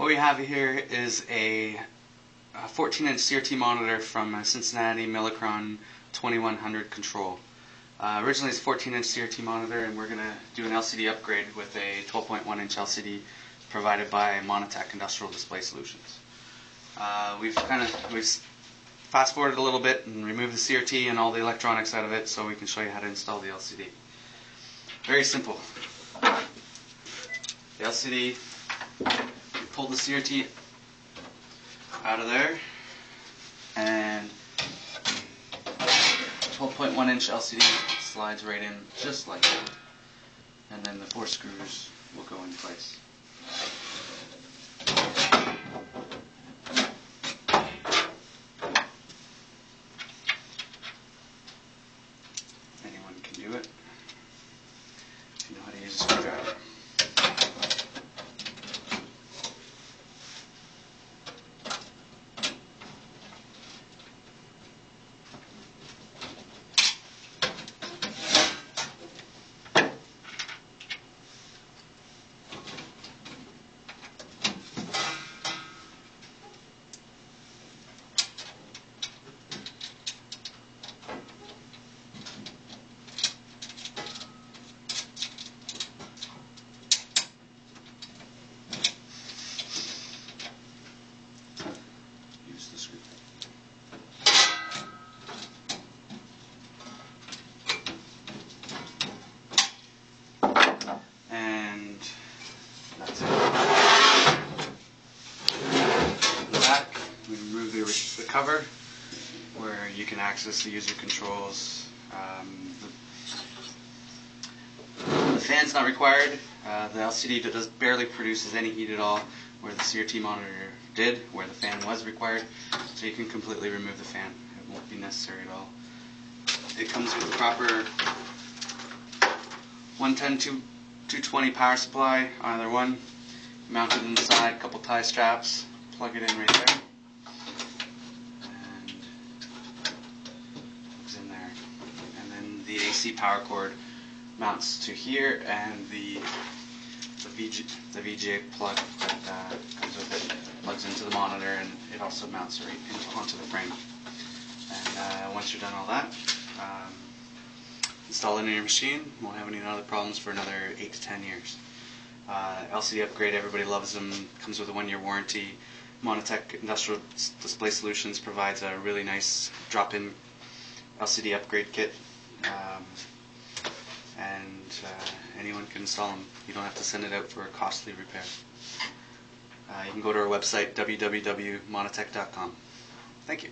we have here is a 14-inch CRT monitor from Cincinnati Milacron 2100 control. Originally it's a 14-inch CRT monitor, and we're going to do an LCD upgrade with a 12.1-inch LCD provided by Monitech Industrial Display Solutions. We've fast forwarded a little bit and removed the CRT and all the electronics out of it so we can show you how to install the LCD. Very simple. The LCD, you pull the CRT out of there, and 12.1-inch LCD slides right in just like that, and then the 4 screws will go in place. Anyone can do it if you know how to use a screwdriver. And that's it. In the back, we remove the cover where you can access the user controls. The fan's not required. The LCD barely produces any heat at all, where the CRT monitor did, where the fan was required. So you can completely remove the fan. It won't be necessary at all. It comes with the proper 110-220 power supply, either one, mounted in the side, a couple tie straps, plug it in right there, and plugs in there. And then the AC power cord mounts to here, and the VGA plug that comes with it plugs into the monitor, and it also mounts right onto the frame. And once you're done all that, install it in your machine. Won't have any other problems for another 8 to 10 years. LCD upgrade, everybody loves them. Comes with a 1-year warranty. Monitech Industrial Display Solutions provides a really nice drop-in LCD upgrade kit, and anyone can install them. You don't have to send it out for a costly repair. You can go to our website, www.monitech.com. Thank you.